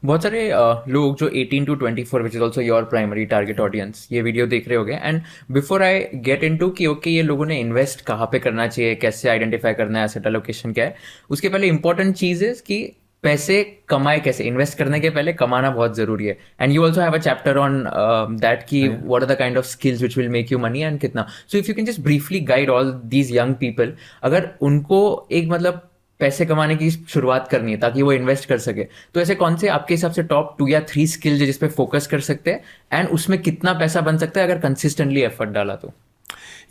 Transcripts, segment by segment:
बहुत सारे लोग जो 18 to 24 which is also your primary target audience ये वीडियो देख रहे होंगे, and before I get into कि ओके ये लोगों ने इन्वेस्ट कहाँ पे करना चाहिए, कैसे आइडेंटिफाई करना है, एसेट एलोकेशन क्या है, उसके पहले इंपॉर्टेंट चीज है कि पैसे कमाए कैसे। इन्वेस्ट करने के पहले कमाना बहुत जरूरी है, and you also have a chapter on that कि हाँ, what are the kind of skills which will make you money and कितना। So if you can just briefly guide all these young people, अगर उनको एक मतलब पैसे कमाने की शुरुआत करनी है ताकि वो इन्वेस्ट कर सके, तो ऐसे कौन से आपके हिसाब से टॉप 2 या 3 स्किल्स है जिस पे फोकस कर सकते हैं, एंड उसमें कितना पैसा बन सकता है अगर कंसिस्टेंटली एफर्ट डाला तो।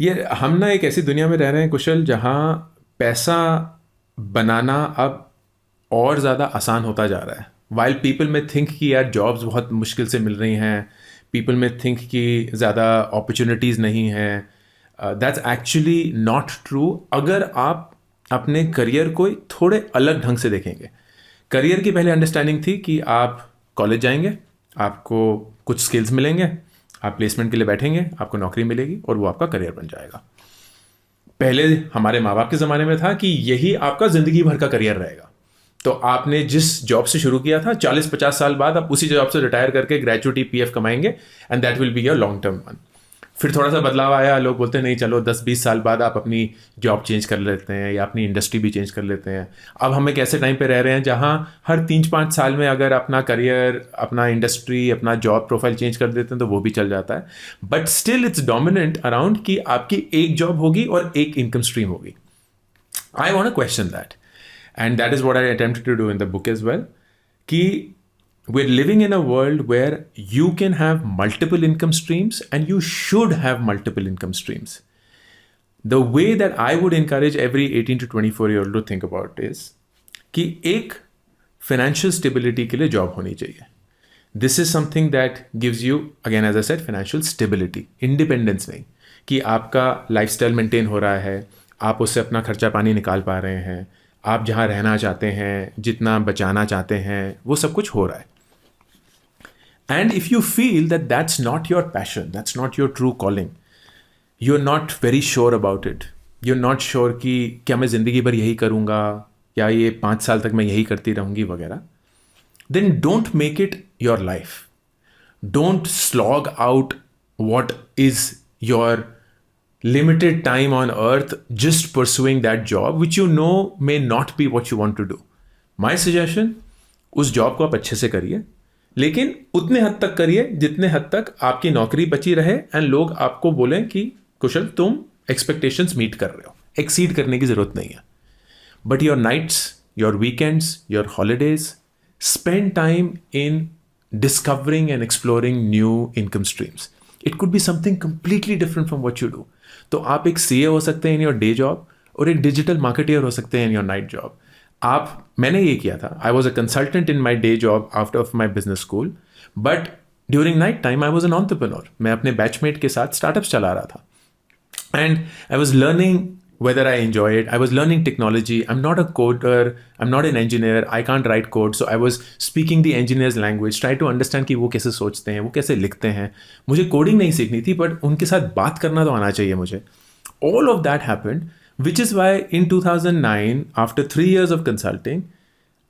ये हम ना एक ऐसी दुनिया में रह रहे हैं कुशल, जहाँ पैसा बनाना अब और ज़्यादा आसान होता जा रहा है। वाइल पीपल में थिंक कि यार जॉब्स बहुत मुश्किल से मिल रही हैं, पीपल में थिंक कि ज़्यादा अपॉर्चुनिटीज़ नहीं हैं, दैट्स एक्चुअली नॉट ट्रू। अगर आप अपने करियर को थोड़े अलग ढंग से देखेंगे। करियर की पहले अंडरस्टैंडिंग थी कि आप कॉलेज जाएंगे, आपको कुछ स्किल्स मिलेंगे, आप प्लेसमेंट के लिए बैठेंगे, आपको नौकरी मिलेगी और वो आपका करियर बन जाएगा। पहले हमारे माँ बाप के ज़माने में था कि यही आपका ज़िंदगी भर का करियर रहेगा। तो आपने जिस जॉब से शुरू किया था, 40-50 साल बाद आप उसी जॉब से रिटायर करके ग्रेजुटी पीएफ कमाएंगे, and that will be your long term one. फिर थोड़ा सा बदलाव आया, लोग बोलते हैं नहीं चलो 10-20 साल बाद आप अपनी जॉब चेंज कर लेते हैं या अपनी इंडस्ट्री भी चेंज कर लेते हैं। अब हम एक ऐसे टाइम पे रह रहे हैं जहाँ हर 3-5 साल में अगर अपना करियर, अपना इंडस्ट्री, अपना जॉब प्रोफाइल चेंज कर देते हैं तो वो भी चल जाता है। But still it's dominant around कि आपकी एक जॉब होगी और एक इनकम स्ट्रीम होगी। I want question that, and that is what I attempted to do in the book as well, कि we're living in a world where you can have multiple income streams and you should have multiple income streams. The way that I would encourage every 18 to 24-year-old to think about is कि एक financial stability के लिए job होनी चाहिए. This is something that gives you, again as I said, financial stability, independence नहीं, कि आपका lifestyle maintain हो रहा है, आप उससे अपना खर्चा पानी निकाल पा रहे हैं, आप जहाँ रहना चाहते हैं, जितना बचाना चाहते हैं, वो सब कुछ हो रहा है। And if you feel that that's not your passion, that's not your true calling, you're not very sure about it, you're not sure कि क्या मैं ज़िंदगी भर यही करूँगा या ये 5 साल तक मैं यही करती रहूँगी वगैरह, then don't make it your life. Don't slog out what is your limited time on earth just pursuing that job which you know may not be what you want to do. My suggestion, उस job को आप अच्छे से करिए, लेकिन उतने हद तक करिए जितने हद तक आपकी नौकरी बची रहे एंड लोग आपको बोलें कि कुशल तुम एक्सपेक्टेशंस मीट कर रहे हो। एक्सीड करने की ज़रूरत नहीं है। But your nights, your weekends, your holidays, spend time in discovering and exploring new income streams. It could be something completely different from what you do. तो आप एक सीए हो सकते हैं इन योर डे जॉब और एक digital marketeer हो सकते हैं इन योर नाइट जॉब। मैंने ये किया था, I was a consultant in my day job after of my business school, but during night time I was an entrepreneur. मैं अपने बैचमेट के साथ स्टार्टअप्स चला रहा था, and I was learning whether I enjoy it. I was learning technology. I'm not a coder. I'm not an engineer. I can't write code. So I was speaking the engineer's language, try to understand कि वो कैसे सोचते हैं, वो कैसे लिखते हैं। मुझे कोडिंग नहीं सीखनी थी, बट उनके साथ बात करना तो आना चाहिए मुझे। All of that happened, which is why in 2009, after 3 years of consulting,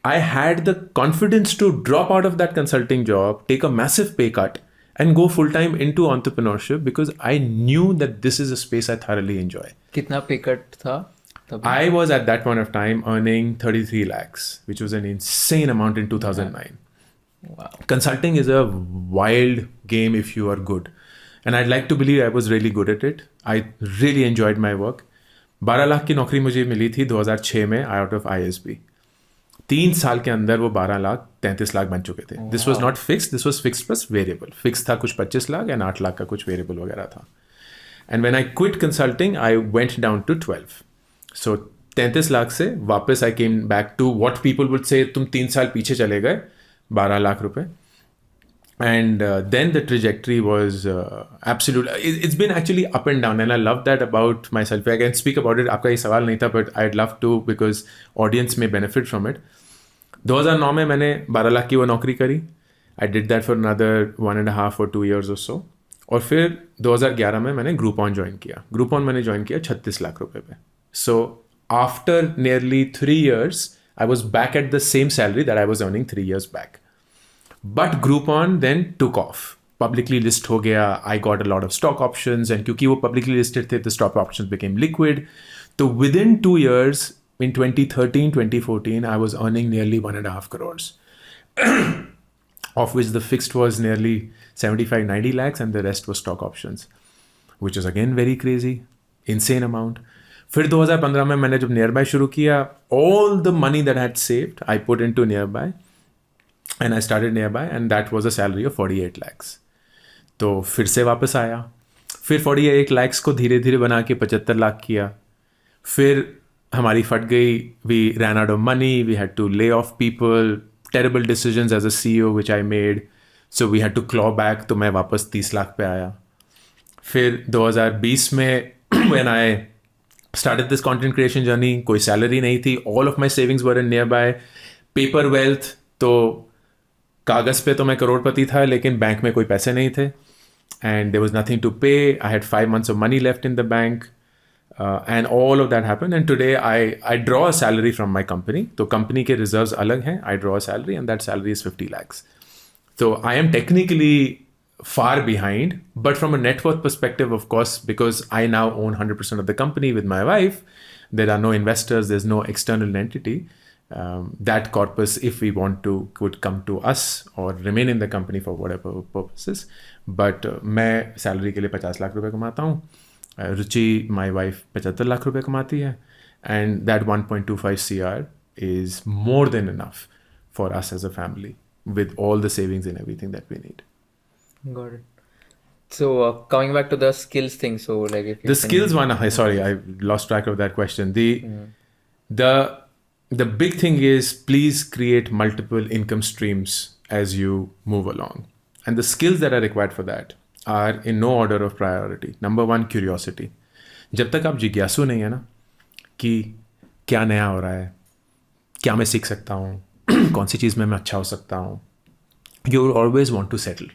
I had the confidence to drop out of that consulting job, take a massive pay cut, and go full time into entrepreneurship because I knew that this is a space I thoroughly enjoy. कितना पे cut था तभी? I was at that point of time earning 33 lakhs, which was an insane amount in 2009. Wow. Consulting is a wild game if you are good. And I'd like to believe I was really good at it. I really enjoyed my work. 12 lakh की नौकरी मुझे मिली थी 2006 में out of ISB। 3 साल के अंदर वो 12 लाख 33 लाख बन चुके थे। This was not fix, this was fix plus variable. Fix था कुछ 25 लाख एंड 8 लाख का कुछ वेरिएबल वगैरह था। And when I quit consulting I went down to 12। So 33 lakh से वापस I came back to what people would say, तुम 3 साल पीछे चले गए, 12 लाख रुपए। And then the trajectory was absolute. It's been actually up and down, and I love that about myself. I can speak about it. आपका ये सवाल नहीं था, but I'd love to because audience may benefit from it. 2009 में मैंने 12 लाख की वो नौकरी करी। I did that for another 1.5 or 2 years or so. और फिर 2011 में मैंने ग्रुपॉन ज्वाइन किया। ग्रुपॉन मैंने ज्वाइन किया 36 लाख रुपए पे। So after nearly 3 years, I was back at the same salary that I was earning 3 years back. But Groupon then took off. Publicly list हो गया. I got a lot of stock options, and क्योंकि वो publicly listed थे, the stock options became liquid. So within 2 years, in 2013, 2014, I was earning nearly 1.5 crores, of which the fixed was nearly 75, 90 lakhs, and the rest was stock options, which is again very crazy, insane amount. फिर 2015 में मैंने जब Nearby शुरू किया, all the money that I had saved, I put into Nearby, and I started Nearby, and that was a salary of 48 lakhs. तो फिर से वापस आया, फिर 48 lakhs को धीरे धीरे बना के 75 लाख किया. फिर हमारी फट गई, we ran out of money, we had to lay off people, terrible decisions as a CEO which I made, so we had to claw back, तो मैं वापस 30 लाख पे आया. फिर 2020 में when I started this content creation journey, कोई salary नहीं थी, all of my savings were in Nearby, paper wealth, तो कागज़ पे तो मैं करोड़पति था, लेकिन बैंक में कोई पैसे नहीं थे, and there was nothing to pay. I had 5 months of money left in the bank, and all of that happened, and today I draw a salary from my company. तो company के reserves अलग हैं, I draw a salary, and that salary is 50 lakhs. So I am technically far behind, but from a net worth perspective, of course, because I now own 100% of the company with my wife, there are no investors, there's no external entity. That corpus, if we want to, could come to us or remain in the company for whatever purposes. But मैं salary के लिए 50 लाख रुपए कमाता हूँ. रुचि, my wife, 75 lakh रुपए कमाती है, and that 1.25 CR is more than enough for us as a family with all the savings and everything that we need. Got it. So coming back to the skills thing, so like if you The skills one, sorry, I lost track of that question. The big thing is, please create multiple income streams as you move along. And the skills that are required for that are in no order of priority. Number one, curiosity. जब तक आप जिज्ञासु नहीं है ना कि क्या नया हो रहा है, क्या मैं सीख सकता हूँ, कौन सी चीज़ में मैं अच्छा हो सकता हूँ, you will always want to settle.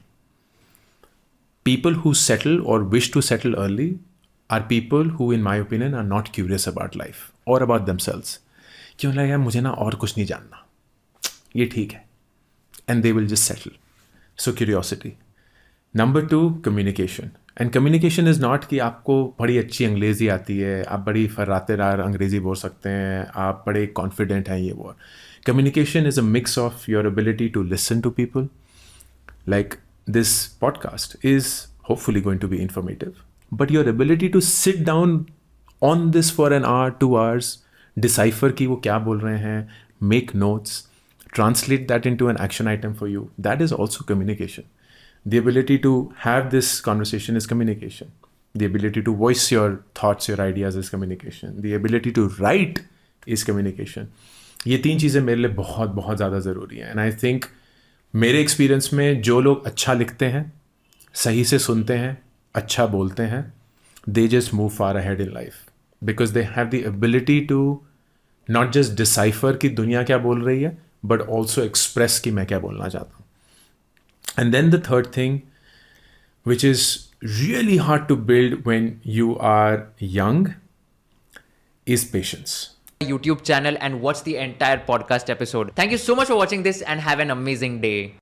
People who settle or wish to settle early are people who, in my opinion, are not curious about life or about themselves. क्यों लगा मुझे ना और कुछ नहीं जानना, ये ठीक है, and they will just settle. So curiosity. Number two, communication. And communication is not कि आपको बड़ी अच्छी अंग्रेज़ी आती है, आप बड़ी फर्रातेदार अंग्रेज़ी बोल सकते हैं, आप बड़े confident हैं, ये वो. Communication is a mix of your ability to listen to people. Like this podcast is hopefully going to be informative, but your ability to sit down on this for an hour, 2 hours, decipher कि वो क्या बोल रहे हैं, make notes, translate that into an action item for you, that is also communication. The ability to have this conversation is communication. The ability to voice your thoughts, your ideas is communication. The ability to write is communication. ये 3 चीज़ें मेरे लिए बहुत बहुत ज़्यादा ज़रूरी हैं. And I think मेरे एक्सपीरियंस में जो लोग अच्छा लिखते हैं, सही से सुनते हैं, अच्छा बोलते हैं, they just move far ahead in life because they have the ability to not just decipher कि दुनिया क्या बोल रही है, but also express कि मैं क्या बोलना चाहता हूँ. And then the third thing, which is really hard to build when you are young, is patience. YouTube channel and watch the entire podcast episode. Thank you so much for watching this and have an amazing day.